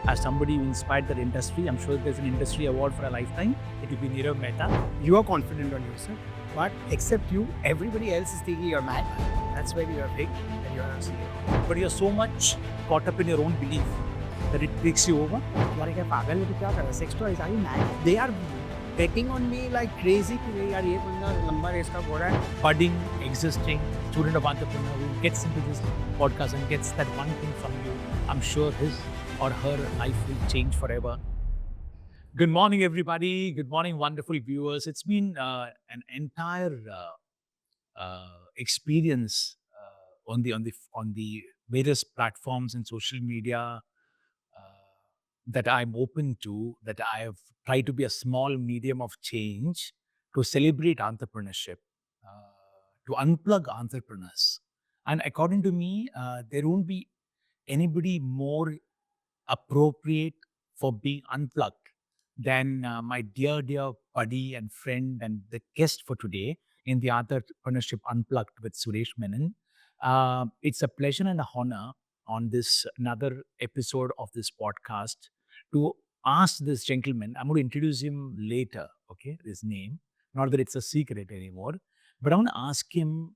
as somebody who inspired that industry. I'm sure there's an industry award for a lifetime. It will be Nirav Mehta. You are confident on yourself, but except you, everybody else is thinking you're mad. That's where you are big and you're a CEO. But you're so much caught up in your own belief that it takes you over. यार क्या पागल है तो क्या कर रहा है? Sex toys, are you mad? They are betting on me like crazy कि नहीं यार ये बंदा लंबा रेस का घोड़ा है. Budding, existing student of entrepreneur who gets into this podcast and gets that one thing from you, I'm sure his or her life will change forever. Good morning, everybody. Good morning, wonderful viewers. It's been an entire experience on the various platforms and social media that I'm open to, that I have tried to be a small medium of change to celebrate entrepreneurship, to unplug entrepreneurs. And according to me, there won't be anybody more appropriate for being unplugged than my dear buddy and friend and the guest for today in the Entrepreneurship Unplugged with Suresh Menon. It's a pleasure and a honor on this another episode of this podcast to ask this gentleman. I'm going to introduce him later, okay, his name. Not that it's a secret anymore, but I want to ask him,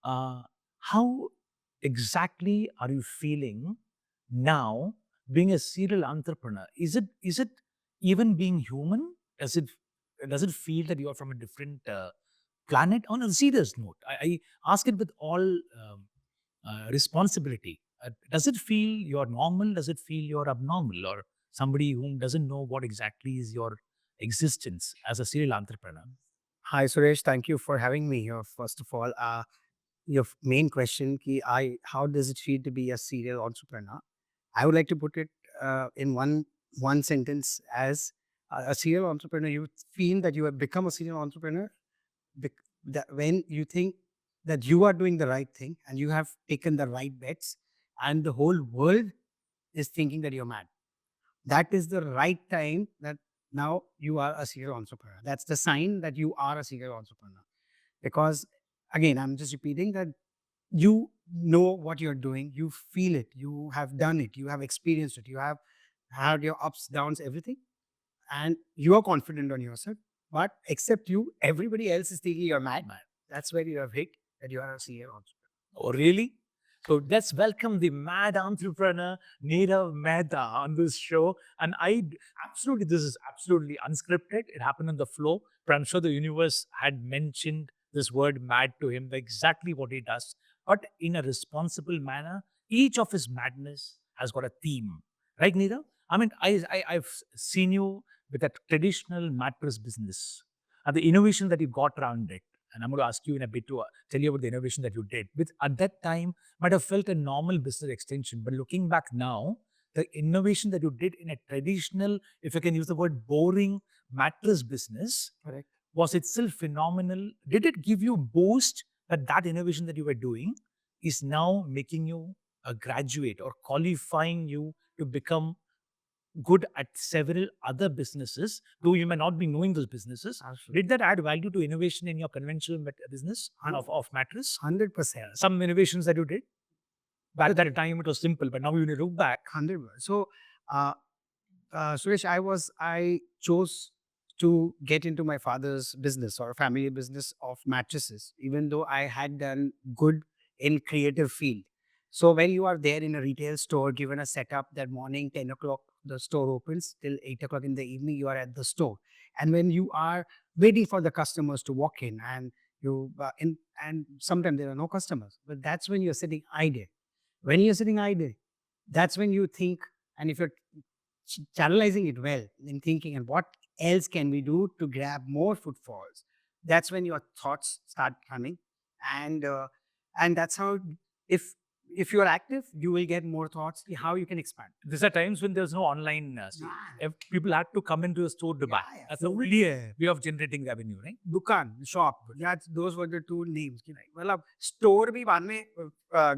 how exactly are you feeling now being a serial entrepreneur? Is it even being human? Does it feel that you are from a different planet? On a serious note, I ask it with all responsibility. Does it feel you're normal? Does it feel you're abnormal, or somebody who doesn't know what exactly is your existence as a serial entrepreneur? Hi Suresh, thank you for having me here. First of all, your main question, how does it feel to be a serial entrepreneur? I would like to put it in one sentence as a serial entrepreneur. You feel that you have become a serial entrepreneur when you think that you are doing the right thing and you have taken the right bets, and the whole world is thinking that you're mad. That is the right time that now you are a serial entrepreneur. That's the sign that you are a serial entrepreneur. Because again, I'm just repeating that you know what you're doing, you feel it, you have done it, you have experienced it, you have had your ups, downs, everything, and you are confident on yourself. But except you, everybody else is thinking you're mad. That's where you have hit that you are a serial entrepreneur. Oh, really? So let's welcome the mad entrepreneur, Nirav Mehta, on this show. And this is absolutely unscripted. It happened on the flow, but I'm sure the universe had mentioned this word mad to him, exactly what he does, but in a responsible manner. Each of his madness has got a theme, right, Nirav? I mean, I've seen you with a traditional mattress business and the innovation that you got around it. And I'm going to ask you in a bit to tell you about the innovation that you did. With at that time, might have felt a normal business extension, but looking back now, the innovation that you did in a traditional, if I can use the word boring mattress business, Correct. was itself phenomenal. Did it give you a boost that innovation that you were doing is now making you a graduate or qualifying you to become good at several other businesses, though you may not be knowing those businesses? Absolutely. Did that add value to innovation in your conventional business of mattress? 100%. Some innovations that you did? Back at that time, it was simple, but now when you look back. 100%. So, Suresh, I chose to get into my father's business or family business of mattresses, even though I had done good in creative field. So when you are there in a retail store, given a setup that morning, 10 o'clock, the store opens till 8 o'clock in the evening, you are at the store. And when you are waiting for the customers to walk in and and sometimes there are no customers, but that's when you're sitting idle. When you're sitting idle, that's when you think, and if you're channelizing it well in thinking, and what else can we do to grab more footfalls, that's when your thoughts start coming. And that's how, if you're active, you will get more thoughts how you can expand. These are times when there's no online if people had to come into a store to buy. That's the only way of generating revenue, right? Dukan, shop, those were the two names. Well, store भी बाद में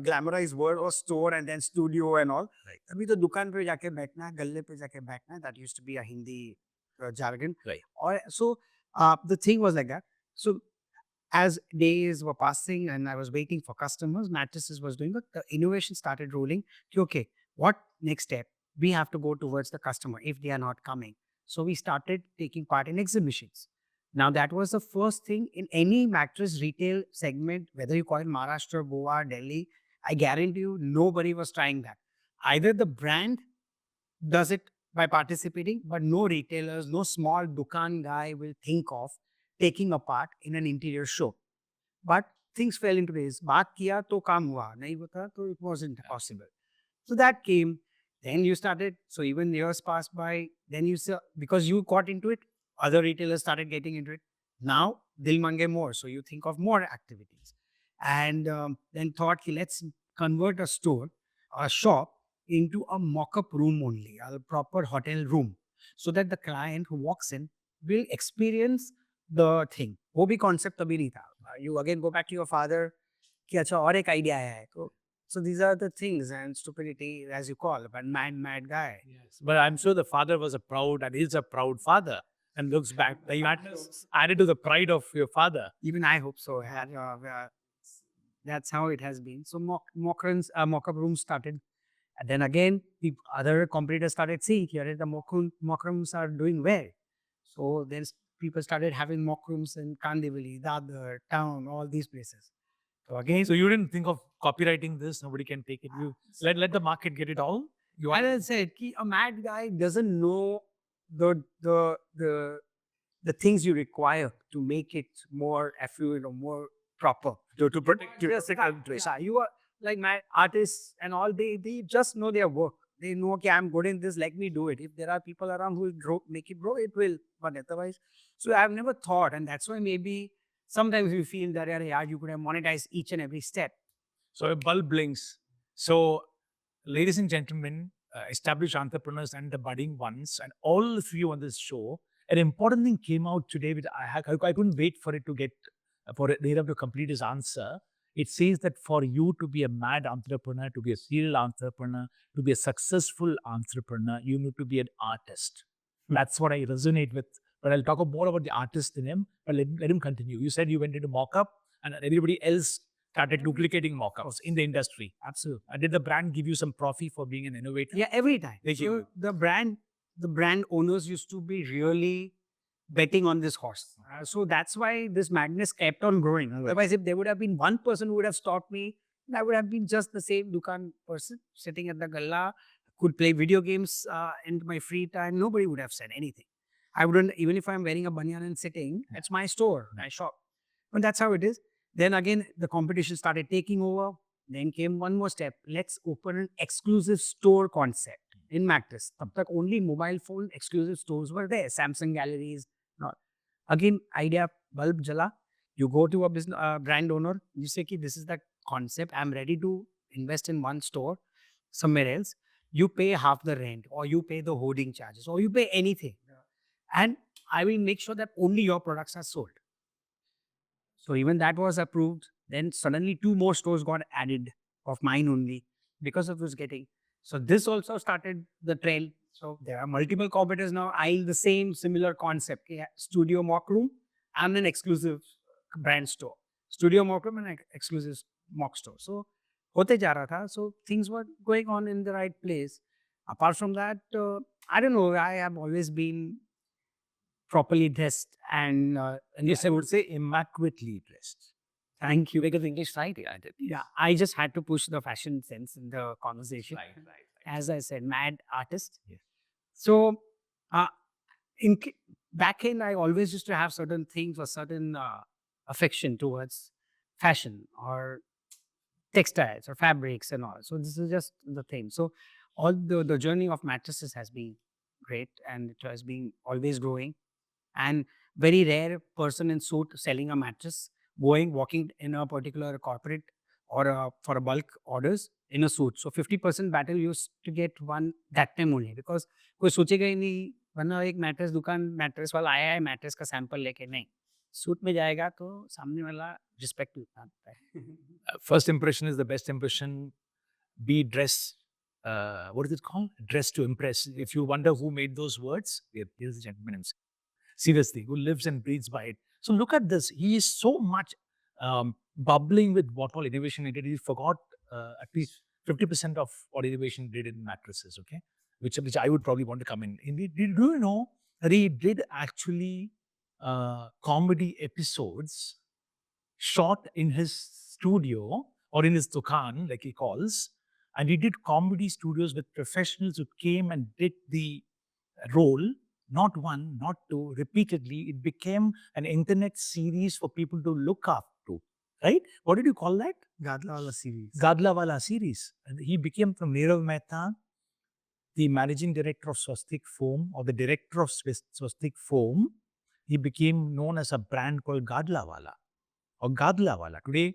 glamorized word or store and then studio and all. Right. अभी तो दुकान पे जाके बैठना, गल्ले पे जाके बैठना. That used to be a Hindi jargon. Right. So the thing was like that. So as days were passing and I was waiting for customers, mattresses was doing, but the innovation started rolling. Okay, what next step? we have to go towards the customer if they are not coming. So we started taking part in exhibitions. Now that was the first thing in any mattress retail segment, whether you call it Maharashtra, Goa, Delhi. I guarantee you, nobody was trying that. Either the brand does it by participating, but no retailers, no small dukan guy will think of taking a part in an interior show. But things fell into place. बात किया तो काम हुआ, नहीं होता तो it wasn't possible. So that came. Then you started. So even years passed by. Then you saw, because you got into it, other retailers started getting into it. Now they'll mange more. So you think of more activities, and then thought, "Ki, let's convert a store, a shop into a mock-up room only, a proper hotel room, so that the client who walks in will experience the thing." वो भी concept तभी नहीं था. You again go back to your father कि अच्छा और एक idea आया है. So these are the things, and stupidity, as you call, but mad guy. Yes. But I'm sure the father was a proud and is a proud father and looks back. The madness added to the pride of your father. Even I hope so. And, that's how it has been. So mock-up rooms started. And then again, the other competitors started seeing here the mock rooms are doing well. So then people started having mock rooms in Kandivali, Dadar, town, all these places. So again, So you didn't think of copywriting this? Nobody can take it. You let the market get it all. You as I said, a mad guy doesn't know the the the the things you require to make it more affluent or more proper. to protect your Yes, you are like my artists and all. They just know their work. They know, okay, I'm good in this. Let me do it. If there are people around who will make it grow, it will. But otherwise, so I've never thought, and that's why maybe sometimes we feel that yeah, you could have monetized each and every step. So a bulb blinks. So, ladies and gentlemen, established entrepreneurs and the budding ones, and all of you on this show, an important thing came out today. Which I couldn't wait for it to get for Nirav to complete his answer. It says that for you to be a mad entrepreneur, to be a serial entrepreneur, to be a successful entrepreneur, you need to be an artist. That's what I resonate with. But I'll talk more about the artist in him. But let him continue. You said you went into mock-up, and everybody else started duplicating mock-ups in the industry. Absolutely. Did the brand give you some trophy for being an innovator? Yeah, every time. They give you. The brand owners used to be really betting on this horse. So that's why this madness kept on growing. Otherwise, if there would have been one person who would have stopped me, I would have been just the same Dukan person sitting at the galla, could play video games in my free time. Nobody would have said anything. I wouldn't, even if I'm wearing a banyan and sitting, it's my store, my shop. But that's how it is. Then again, the competition started taking over. Then came one more step. Let's open an exclusive store concept in mattress. Tab tak only mobile phone exclusive stores were there. Samsung galleries, not. Again, idea bulb jala. You go to a business brand owner. You say, "Ki this is the concept. I'm ready to invest in one store somewhere else. You pay half the rent, or you pay the hoarding charges, or you pay anything, and I will make sure that only your products are sold." So even that was approved. Then suddenly 2 more stores got added of mine only because of this getting. So this also started the trail. So there are multiple competitors now eyeing the same similar concept. Yeah, studio mock room and an exclusive brand store. Studio mock room and an exclusive mock store. So hote ja raha tha. So things were going on in the right place. Apart from that, I don't know. I have always been properly dressed and Yes, I would say immaculately dressed. thank you. Because English side, I did. Yeah, I just had to push the fashion sense in the conversation. Right. As I said, mad artist. Yes. So, uh, back in, I always used to have certain things or certain affection towards fashion or textiles or fabrics and all. So this is just the thing. So all the journey of mattresses has been great, and it has been always growing. And very rare person in suit selling a mattress, walking in a particular corporate or for a bulk orders in a suit. So 50% battle used to get won that time only, because कोई सोचेगा ही नहीं, वरना एक mattress दुकान mattress वाला आया है mattress का सैंपल लेके, नहीं, सूट में जाएगा तो सामने वाला रिस्पेक्ट उतना होता है. First impression is the best impression. Be dress. What is it called? Dress to impress. If you wonder who made those words, here's the gentleman himself. Seriously, who lives and breathes by it. So look at this. He is so much bubbling with what all innovation he did. He forgot at least 50% of what innovation did in mattresses. Okay, which I would probably want to come in. Do you know that he did actually comedy episodes shot in his studio or in his dukan, like he calls, and he did comedy studios with professionals who came and did the role, not one, not two, repeatedly. It became an internet series for people to look up to, right? What did you call that? Gadlawala series. Gadlawala series. And he became from Nirav Mehta, the managing director of Swastik Foam or the director of Swastik Foam. He became known as a brand called Gadlawala or Gadlawala. Today,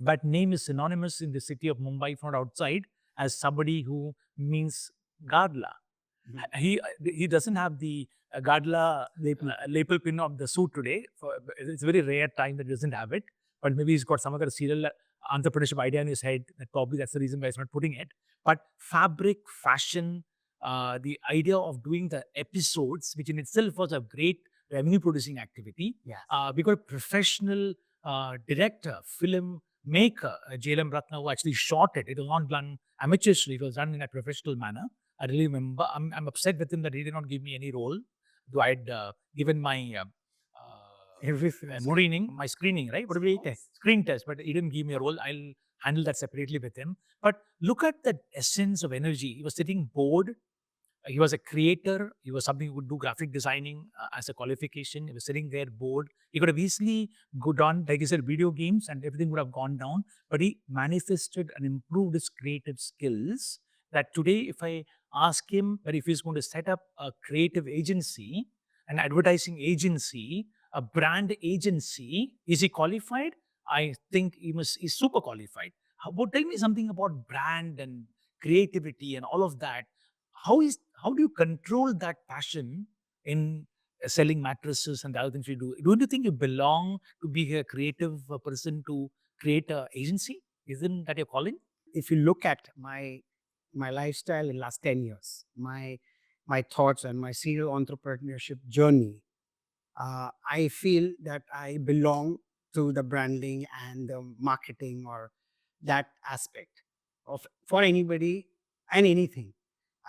that name is synonymous in the city of Mumbai, if not outside, as somebody who means Gadla. He doesn't have the Gadla lapel pin of the suit today. It's a very rare time that he doesn't have it. But maybe he's got some other serial entrepreneurship idea in his head. That probably that's the reason why he's not putting it. But fabric, fashion, the idea of doing the episodes, which in itself was a great revenue producing activity. Yes. We got a professional director, film maker, JLM Ratna, who actually shot it. It was not done amateurishly, it was done in a professional manner. I really remember. I'm upset with him that he did not give me any role. Though I had given my screening, right? What do we test? Screen test, but he didn't give me a role. I'll handle that separately with him. But look at the essence of energy. He was sitting bored. He was a creator. He was somebody who would do graphic designing as a qualification. He was sitting there bored. He could have easily gone on, like you said, video games and everything would have gone down. But he manifested and improved his creative skills. That today, if I ask him that if he's going to set up a creative agency, an advertising agency, a brand agency, is he qualified? I think he's super qualified. Tell me something about brand and creativity and all of that. How do you control that passion in selling mattresses and the other things you do? Don't you think you belong to be a creative person to create an agency? Isn't that your calling? If you look at my lifestyle in last 10 years, my thoughts and my serial entrepreneurship journey, I feel that I belong to the branding and the marketing or that aspect of for anybody and anything.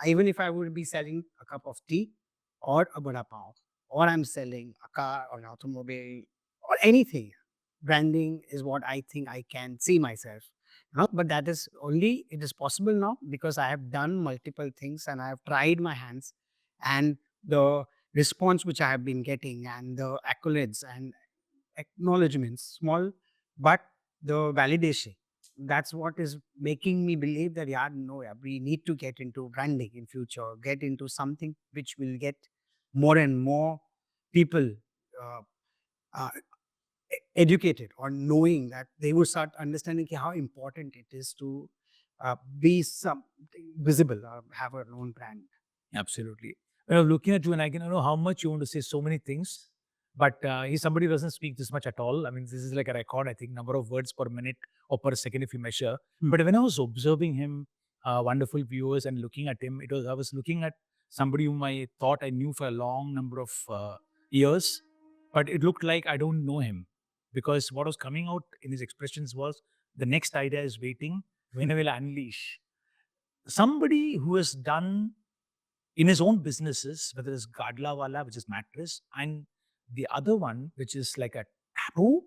Even if I would be selling a cup of tea or a vada pav, or I'm selling a car or an automobile or anything, branding is what I think I can see myself. But that is only, it is possible now because I have done multiple things and I have tried my hands, and the response which I have been getting and the accolades and acknowledgements, small, but the validation. That's what is making me believe that we need to get into branding in future, get into something which will get more and more people uh, uh, educated or knowing that they will start understanding how important it is to be something visible or have our own brand. Absolutely. When I'm looking at you, and I can know how much you want to say so many things, but he's somebody who doesn't speak this much at all. I mean, this is like a record, I think, number of words per minute or per second if you measure. But when I was observing him, wonderful viewers, and looking at him, I was looking at somebody whom I thought I knew for a long number of years, but it looked like I don't know him because what was coming out in his expressions was the next idea is waiting. When I will unleash somebody who has done in his own businesses, whether it's Gadlawala, which is mattress, and the other one, which is like a taboo,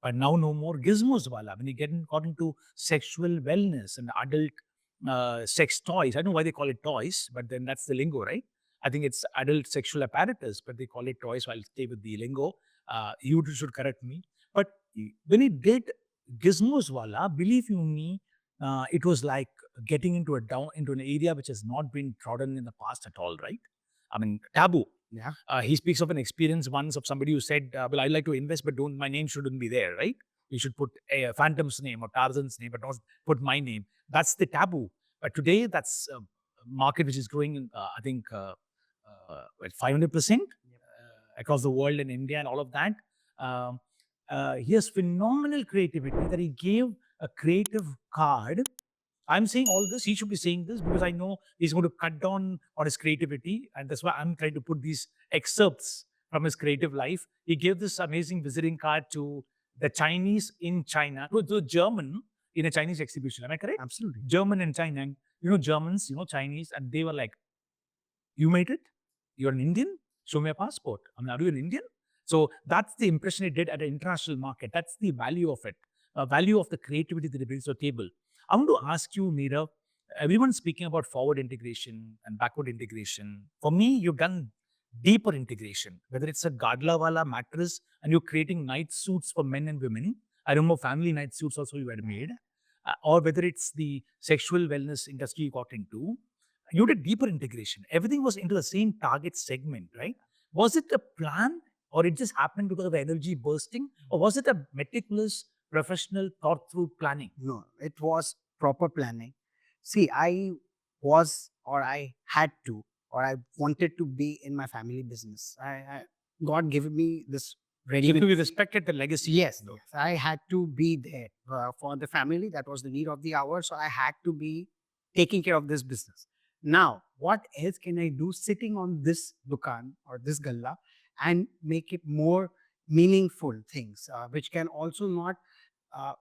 but now no more Gizmoswala. When you got into sexual wellness and adult sex toys, I don't know why they call it toys, but then that's the lingo, right? I think it's adult sexual apparatus, but they call it toys. So I'll stay with the lingo. You should correct me. But when he did Gizmoswala, believe you me, it was like getting into an area which has not been trodden in the past at all, right? I mean, taboo. Yeah. He speaks of an experience once of somebody who said, "Well, I'd like to invest, but don't my name shouldn't be there, right? You should put a Phantom's name or Tarzan's name, but not put my name." That's the taboo. But today, that's a market which is growing. I think 500% across the world and India and all of that. Um, he has phenomenal creativity that he gave a creative card. I'm saying all this, he should be saying this because I know he's going to cut down on his creativity. And that's why I'm trying to put these excerpts from his creative life. He gave this amazing visiting card to the Chinese in China, to a German in a Chinese exhibition. Am I correct? Absolutely. German in China. And, Germans, Chinese, and they were like, You made it? You're an Indian? Show me a passport. I mean, are you an Indian? So that's the impression it did at an international market. That's the value of it, value of the creativity that it brings to the table. I want to ask you, Nirav, everyone's speaking about forward integration and backward integration. For me, you've done deeper integration, whether it's a Gadlawala mattress and you're creating night suits for men and women. I remember family night suits also you had made, or whether it's the sexual wellness industry you got into, you did deeper integration. Everything was into the same target segment, right? Was it a plan or it just happened because of energy bursting? Or was it a meticulous, professional, thought through planning? No, it was proper planning. See, I was, or I had to, or I wanted to be in my family business. God gave me this ready. So we respected the legacy. Yes, yes, I had to be there for the family. That was the need of the hour. So I had to be taking care of this business. Now, what else can I do sitting on this dukan or this galla and make it more meaningful things, which can also not uh,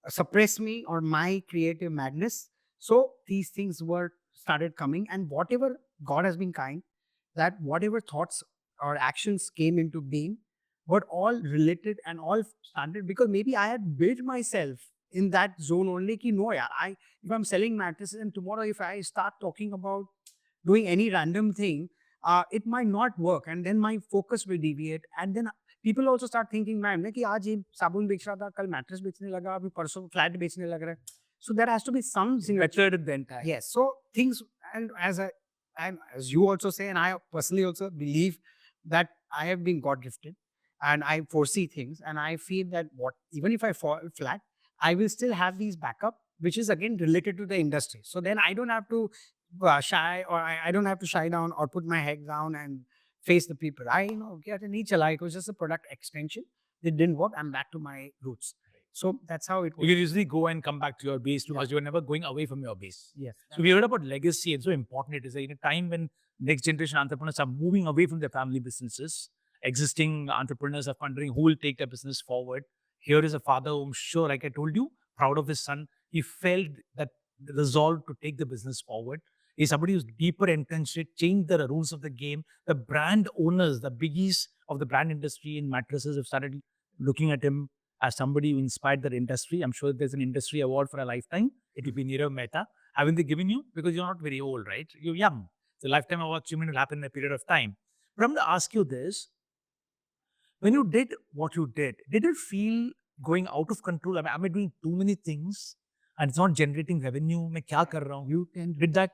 suppress me or my creative madness. So these things were started coming, and whatever God has been kind, that whatever thoughts or actions came into being were all related and all started because maybe I had built myself in that zone only. Ki no, yaar, if I'm selling mattresses and tomorrow if I start talking about doing any random thing, it might not work, and then my focus will deviate, and then people also start thinking, man, कि आज ये साबुन बेच रहा था, कल mattress बेचने लगा, अभी परसों फ्लैट बेचने लग रहा है. So there has to be some Matured the entire. Yes. So things, and as you also say, and I personally also believe that I have been God gifted, and I foresee things, and I feel that what even if I fall flat, I will still have these backup, which is again related to the industry. So then I don't have to shy, or I don't have to shy down or put my head down and face the people. It was just a product extension. It didn't work. I'm back to my roots. So that's how it was. You can usually go and come back to your base because you're never going away from your base. Yes. So we heard about legacy and so important it is in a time when next generation entrepreneurs are moving away from their family businesses. Existing entrepreneurs are wondering who will take their business forward. Here is a father who I'm sure, like I told you, proud of his son. He felt that resolve to take the business forward. He's somebody who's deeper entrenched, changed the rules of the game. The brand owners, the biggies of the brand industry in mattresses have started looking at him as somebody who inspired that industry. I'm sure there's an industry award for a lifetime. It will be Nirav Mehta. Haven't they given you? Because you're not very old, right? You're young. The lifetime award achievement will happen in a period of time. But I'm going to ask you this. When you did what you did it feel going out of control? I mean, am I doing too many things and it's not generating revenue? मैं क्या कर रहा हूँ? Did that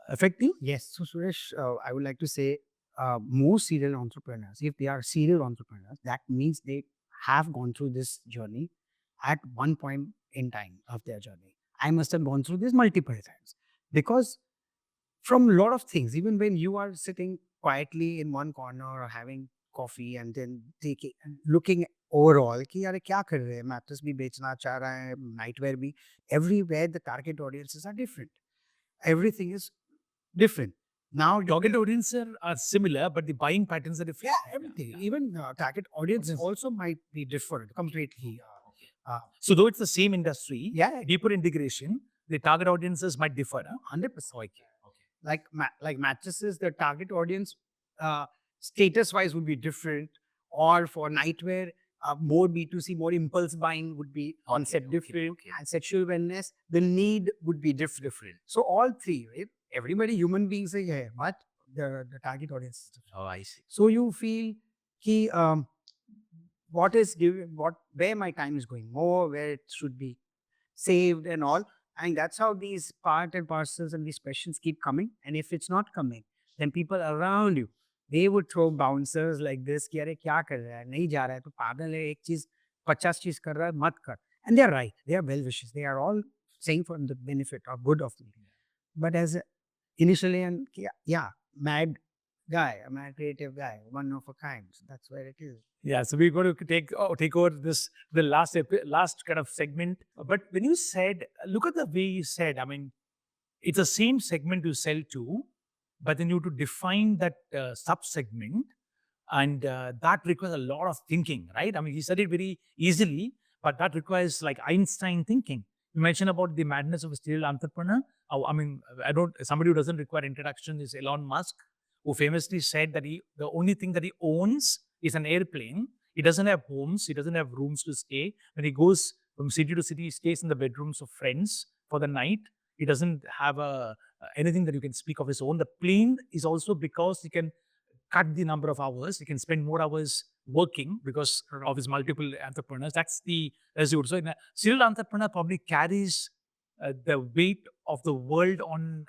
affect you? Yes. So, Suresh, I would like to say most serial entrepreneurs, if they are serial entrepreneurs, that means they have gone through this journey at one point in time of their journey. I must have gone through this multiple times because from a lot of things, even when you are sitting quietly in one corner or having coffee and then taking looking overall कि यार क्या कर रहे हैं, mattress भी बेचना चाह रहा है, nightwear भी, everywhere the target audiences are different. Everything is different. Now, target audiences are similar, but the buying patterns are different. Yeah, everything. Even target audience also might be different completely. So though it's the same industry, Yeah. deeper integration, the target audiences might differ. 100%. Like mattresses, the target audience status wise would be different, or for nightwear, more B2C, more impulse buying would be concept different, and sexual wellness, the need would be different. So all three, right? Everybody, human beings are here, but the target audience is different. Oh, I see. So you feel ki, where my time is going more, where it should be saved and all. And that's how these part and parcels and these questions keep coming. And if it's not coming, then people around you, they would throw bouncers like this, कि अरे क्या कर रहा है, नहीं जा रहा है, तो पागल है, एक चीज 50 चीज कर रहा है, मत कर. And they're right. They are well wishes. They are all saying for the benefit or good of me. But as initially, and mad guy, a mad creative guy, one of a kind. So that's where it is. Yeah, so we're going to take over the last kind of segment. But when you said, look at the way you said, I mean, it's the same segment you sell to, but then you have to define that sub-segment, and that requires a lot of thinking, right? I mean, he said it very easily, but that requires like Einstein thinking. You mentioned about the madness of a serial entrepreneur. I mean, I don't. Somebody who doesn't require introduction is Elon Musk, who famously said that the only thing that he owns is an airplane. He doesn't have homes. He doesn't have rooms to stay. When he goes from city to city, he stays in the bedrooms of friends for the night. He doesn't have anything that you can speak of his own. The plane is also because he can cut the number of hours. He can spend more hours working because of his multiple entrepreneurs. That's the result. So, a serial entrepreneur probably carries the weight of the world on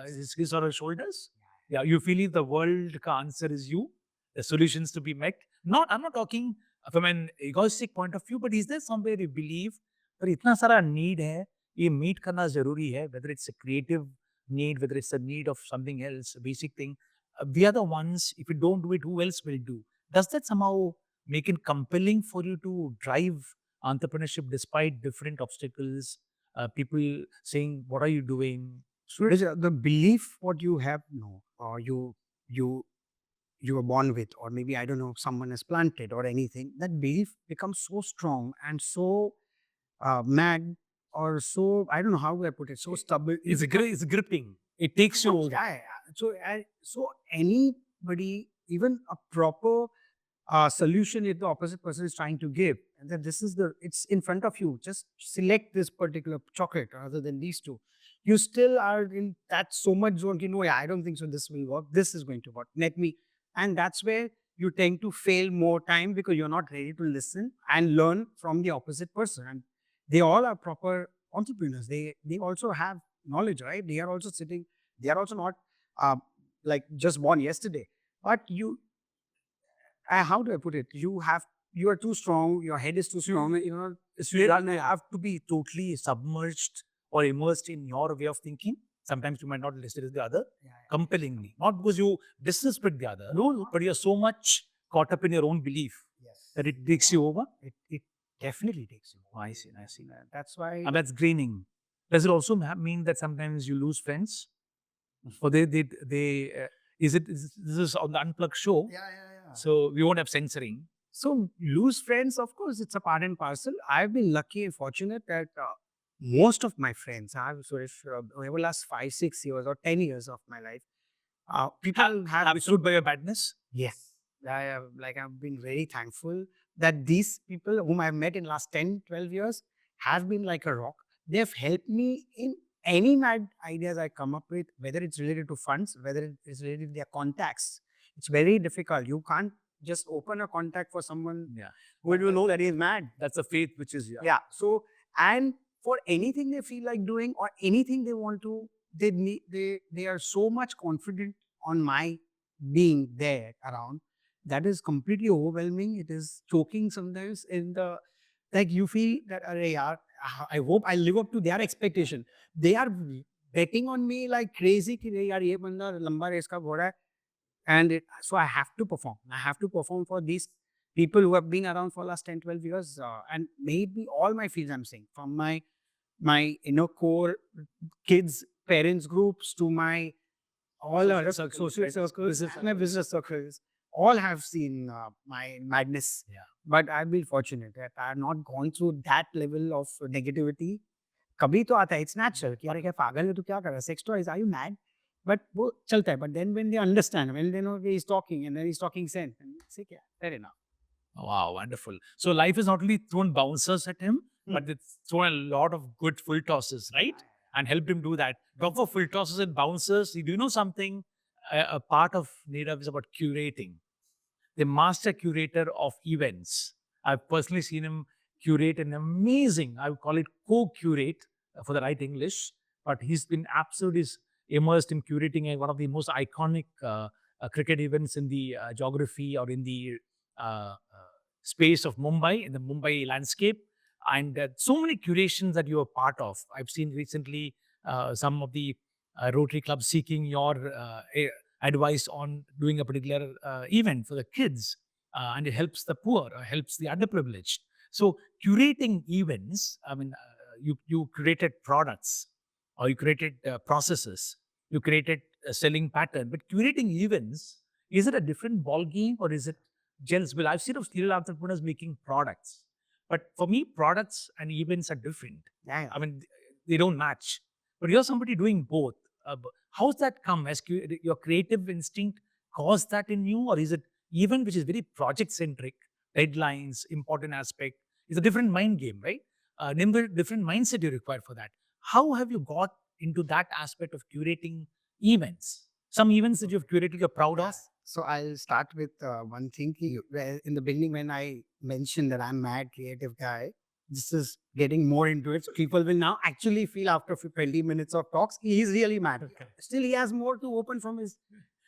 his or her shoulders. Yeah, you feel the world ka answer is you, the solutions to be met. I'm not talking from an egoistic point of view, but is there somewhere you believe that इतना सारा need है, ये meet करना जरूरी है, whether it's a creative need, whether it's a need of something else, a basic thing. We are the ones, if we don't do it, who else will do? Does that somehow make it compelling for you to drive entrepreneurship despite different obstacles? People saying, "What are you doing?" Suresh, the belief what you have, no, or you you were born with, or maybe I don't know, someone has planted or anything, that belief becomes so strong and so mad, or so, I don't know how do I put it, so stubborn. It's gripping. It takes you over. Yeah, yeah. So anybody, even a proper solution if the opposite person is trying to give, and that this is it's in front of you, just select this particular chocolate rather than these two, you still are in that so much zone, you know, yeah, I don't think so this will work, this is going to work, let me. And that's where you tend to fail more time, because you're not ready to listen and learn from the opposite person. And they all are proper entrepreneurs, they also have knowledge, right? They are also sitting, they are also not uh, like just born yesterday. But you, how do I put it? You are too strong. Your head is too strong. You know, So you have to be totally submerged or immersed in your way of thinking. Sometimes you might not listen to the other compellingly, not because you disrespect the other, no, but you're so much caught up in your own belief that it takes you over. it definitely takes you. I see, I see. That's why. And that's graining. Does it also mean that sometimes you lose friends? Or this is on the Unplugged show? Yeah. So we won't have censoring. So lose friends, of course, it's a part and parcel. I've been lucky and fortunate that most of my friends, Suresh, over last 5, 6 years or 10 years of my life, people have stood by your badness. Yes. I've been very thankful that these people whom I've met in last 10, 12 years have been like a rock. They've helped me in any mad ideas I come up with, whether it's related to funds, whether it's related to their contacts. It's very difficult. You can't just open a contact for someone who will know that he's mad. That's a faith which is Yeah. So, and for anything they feel like doing or anything they want to, they are so much confident on my being there around. That is completely overwhelming. It is choking sometimes in the, like you feel that, "Arey yaar, I hope I live up to their expectation." They are betting on me like crazy कि "नहीं यार, ये बंदा लंबा race का घोड़ा है." And so I have to perform. I have to perform for these people who have been around for last 10, 12 years. And maybe all my fields I'm saying, from my inner core kids, parents groups, to my all other social circles, my business circles, all have seen my madness. But I've been fortunate that I have not gone through that level of negativity. कभी तो आता है, it's natural कि यार क्या पागल है, तू क्या कर रहा है, sex toys, are you mad? But वो चलता है. But then when they understand, when they know he's talking and then he's talking sense, and say क्या, fair enough. wow, wonderful. So life has not only thrown bouncers at him, but it's thrown a lot of good full tosses, right? And helped him do that. Talk for full tosses and bouncers. Do you know something? A part of Nirav is about curating. The master curator of events. I've personally seen him curate an amazing, I would call it co-curate for the right English, but he's been absolutely immersed in curating one of the most iconic cricket events in the geography or in the uh, uh, space of Mumbai, in the Mumbai landscape. And so many curations that you are part of. I've seen recently some of the Rotary clubs seeking your advice on doing a particular event for the kids, and it helps the poor, or helps the underprivileged. So curating events, I mean, you created products, or you created processes, you created a selling pattern, but curating events, is it a different ball game, or is it gels? Well, I've seen of serial entrepreneurs making products. But for me, products and events are different. Yeah, yeah. I mean, they don't match. But you're somebody doing both. How's that come? Has your creative instinct caused that in you, or is it event which is very project centric, deadlines, important aspect? It's a different mind game, right? Different mindset you require for that. How have you got into that aspect of curating events? Some events that you've curated, you're proud of. So I'll start with one thing. Where in the beginning, when I mentioned that I'm mad creative guy, this is getting more into it. So people will now actually feel after 20 minutes of talks, he's really mad. Okay. Still, he has more to open from his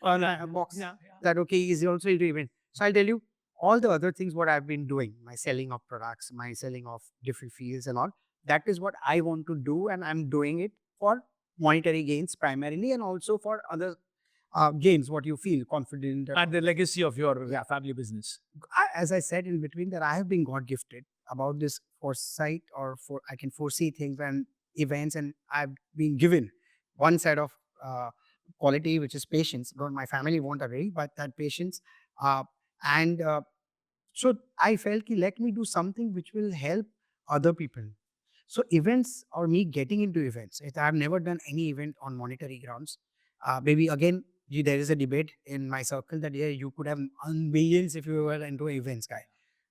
box. Yeah. That okay, he's also into event. So I'll tell you all the other things what I've been doing, my selling of products, my selling of different fields and all. That is what I want to do, and I'm doing it for monetary gains primarily, and also for other gains what you feel confident. And the legacy of your family business. As I said in between, that I have been God gifted about this foresight, or for I can foresee things and events, and I've been given one set of quality which is patience. Though my family won't agree, but that patience, uh, and so I felt ki let me do something which will help other people. So events, or me getting into events, I've never done any event on monetary grounds. Maybe again, there is a debate in my circle that yeah, you could have millions if you were into events guy,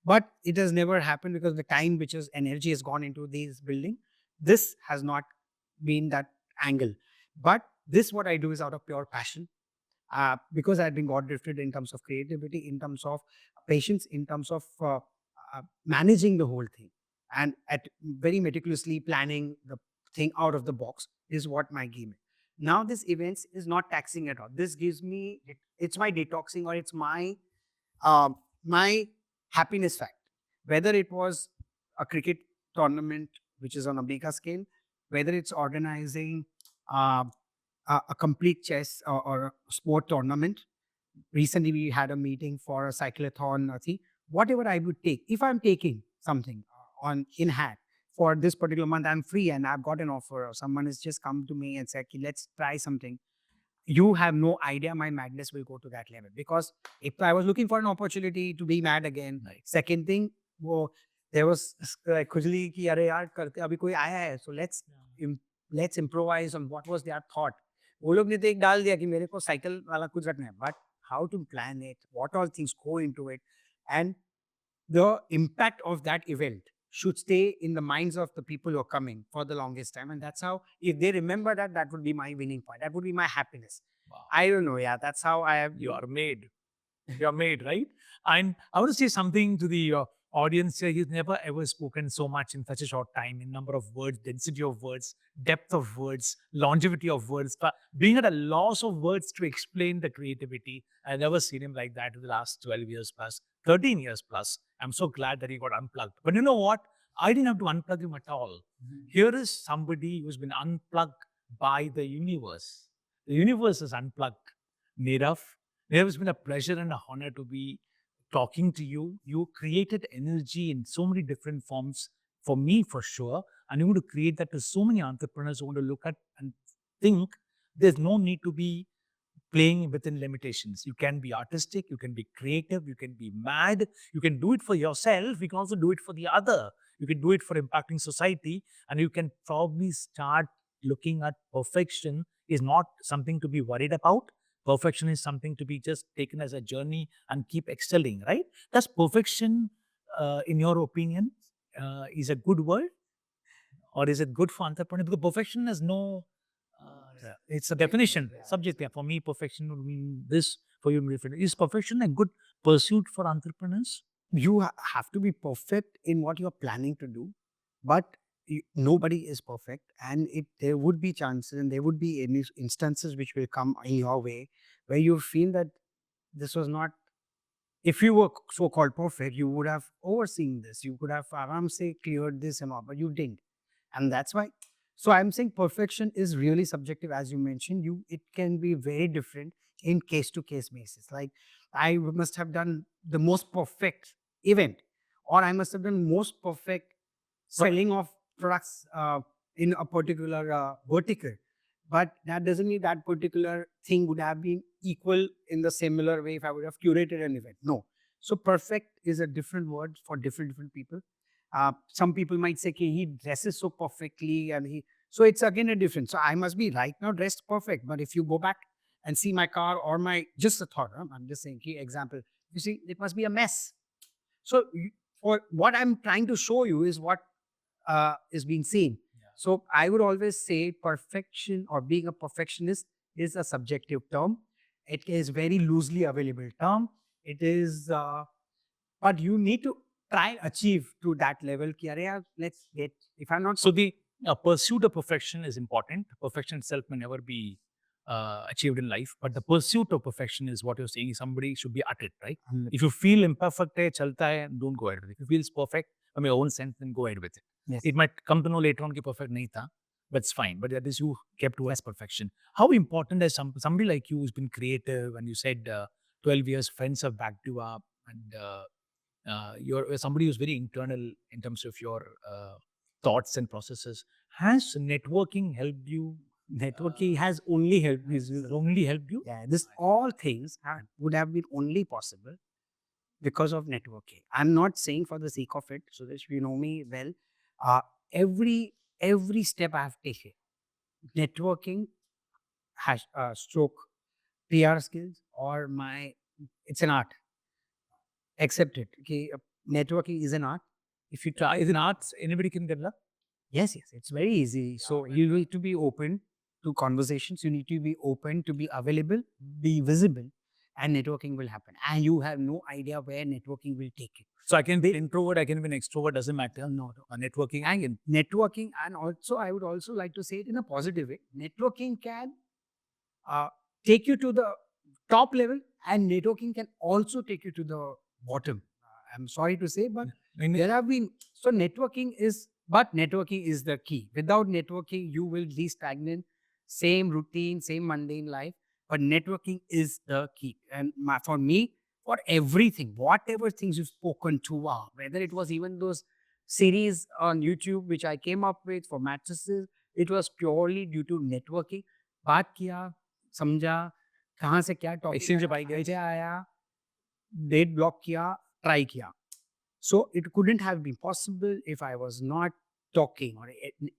but it has never happened because the time which is energy has gone into these building. This has not been that angle, but this what I do is out of pure passion, because I've been God gifted in terms of creativity, in terms of patience, in terms of managing the whole thing, and at very meticulously planning the thing out of the box is what my game is. Now, this events is not taxing at all. This gives me it's my detoxing, or it's my happiness fact. Whether it was a cricket tournament, which is on a bigger scale, whether it's organizing uh, a complete chess or a sport tournament. Recently, we had a meeting for a cyclothon. Whatever I would take, if I'm taking something on in hand for this particular month, I'm free and I've got an offer, or someone has just come to me and said, "Okay, let's try something." You have no idea my madness will go to that level, because if I was looking for an opportunity to be mad again, Right. second thing, वो there was खुजली कि अरे यार करते अभी कोई आया है, so let's improvise on what was their thought. वो लोग ने तो एक डाल दिया कि मेरे को साइकिल वाला कुछ रखना है, but how to plan it, what all things go into it, and the impact of that event should stay in the minds of the people who are coming for the longest time. And that's how, if they remember that, that would be my winning point. That would be my happiness. Wow. I don't know. Yeah, that's how I have. You are made. You are made, right? And I want to say something to the audience here. He's never ever spoken so much in such a short time in number of words, density of words, depth of words, longevity of words, but being at a loss of words to explain the creativity. I've never seen him like that in the last 12 years plus, 13 years plus. I'm so glad that he got unplugged. But you know what? I didn't have to unplug him at all. Here is somebody who's been unplugged by the universe. The universe is unplugged. Nirav, it has been a pleasure and a honor to be talking to you. You created energy in so many different forms for me, for sure. And you want to create that to so many entrepreneurs who want to look at and think there's no need to be playing within limitations. You can be artistic, you can be creative, you can be mad, you can do it for yourself, you can also do it for the other. You can do it for impacting society, and you can probably start looking at perfection is not something to be worried about. Perfection is something to be just taken as a journey and keep excelling, right? That's perfection, in your opinion, is a good word, or is it good for entrepreneur? Because perfection has no, it's a definition, subject. Yeah, for me, perfection would mean this. For you, different. Is perfection a good pursuit for entrepreneurs? You have to be perfect in what you're planning to do, but nobody is perfect, and there would be chances, and there would be any instances which will come in your way where you feel that this was not. If you were so-called perfect, you would have overseen this. You could have aram say cleared this and all, but you didn't, and that's why. So I'm saying perfection is really subjective, as you mentioned. It can be very different in case to case basis. Like I must have done the most perfect event, or I must have done most perfect selling of products in a particular vertical. But that doesn't mean that particular thing would have been equal in the similar way if I would have curated an event. No. So perfect is a different word for different people. Some people might say "Ki he dresses so perfectly and he, so it's again a difference. So I must be right now dressed perfect. But if you go back and see my car or my, just a thought, I'm just saying, ki example, you see, it must be a mess. So for what I'm trying to show you is what is being seen. Yeah. So I would always say perfection or being a perfectionist is a subjective term. It is very loosely available term. It is, but you need to try and achieve to that level. Ki, "Arey yaar, let's get, if I'm not." So the pursuit of perfection is important. Perfection itself may never be achieved in life, but the pursuit of perfection is what you're saying. Somebody should be at it, right? If you feel imperfect, hai, chalta hai, don't go ahead with it. If you feel perfect from your own sense, then go ahead with it. Yes. It might come to know later on that perfect nahi tha, but it's fine. But that is you kept towards perfection. How important is somebody like you who's been creative, and you said 12 years friends have backed you up, and you're somebody who's very internal in terms of your thoughts and processes. Has networking helped you? Networking has only helped me. Has only helped you? Yeah, this all things would have been only possible because of networking. I'm not saying for the sake of it. So that you know me well. Uh, every step I have taken, networking has stroke PR skills or my, it's an art. Accept it. Okay, networking is an art. If you try, is in arts, anybody can develop. Yes, yes, it's very easy. So you need to be open to conversations. You need to be open to be available, be visible, and networking will happen. And you have no idea where networking will take you. So I can be an introvert, I can be an extrovert, doesn't matter. No, networking. And networking, and also I would also like to say it in a positive way. Networking can uh, take you to the top level, and networking can also take you to the bottom. I'm sorry to say, but there have been, so networking is, but networking is the key. Without networking, you will be stagnant, same routine, same mundane life. But networking is the key. And for me, for everything, whatever things you've spoken to, whether it was even those series on YouTube which I came up with for mattresses, it was purely due to networking. बात किया, समझा, कहाँ से क्या topic Exchange of आया, ideas. कैसे आया, date block किया, ट्राई किया. So it couldn't have been possible if I was not talking or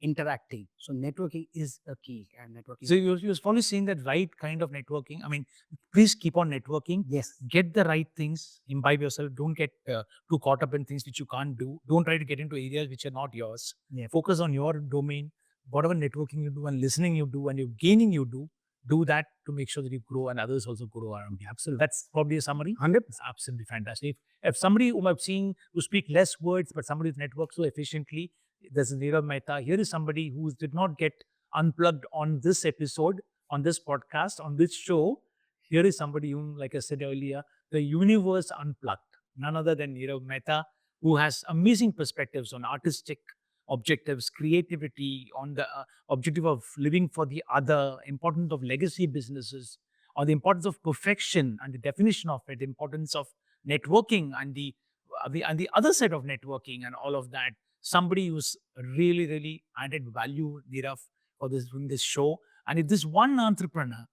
interacting. So networking is a key, and networking. So you're probably saying that right kind of networking. I mean, please keep on networking. Yes. Get the right things. Imbibe yourself. Don't get too caught up in things which you can't do. Don't try to get into areas which are not yours. Yeah. Focus on your domain. Whatever networking you do and listening you do and you're gaining you do that to make sure that you grow and others also grow around you. Absolutely. That's probably a summary. 100%. It's absolutely fantastic. If somebody whom I've seen who speak less words, but somebody who's networked so efficiently, there's Nirav Mehta. Here is somebody who did not get unplugged on this episode, on this podcast, on this show. Here is somebody whom, like I said earlier, the universe unplugged. None other than Nirav Mehta, who has amazing perspectives on artistic objectives, creativity, on the objective of living for the other, importance of legacy businesses, on the importance of perfection and the definition of it, the importance of networking and the other side of networking and all of that. Somebody who's really, really added value, Nirav, for this doing this show. And if this one entrepreneur,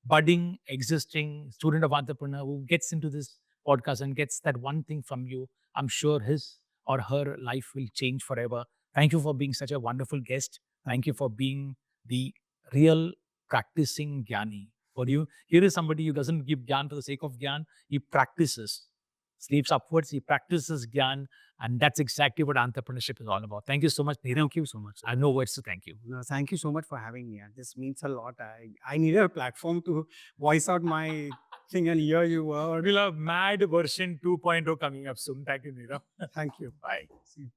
budding, existing student of entrepreneur who gets into this podcast and gets that one thing from you, I'm sure his or her life will change forever. Thank you for being such a wonderful guest. Thank you for being the real practicing Gyani. For you, here is somebody who doesn't give Gyan for the sake of Gyan. He practices, sleeps upwards, he practices Gyan. And that's exactly what entrepreneurship is all about. Thank you so much, Nirav. Thank you so much. I have no words to thank you. No, thank you so much for having me. This means a lot. I needed a platform to voice out my thing, and here you were. We'll have Mad version 2.0 coming up soon. Thank you, Nirav. Thank you. Bye. See you.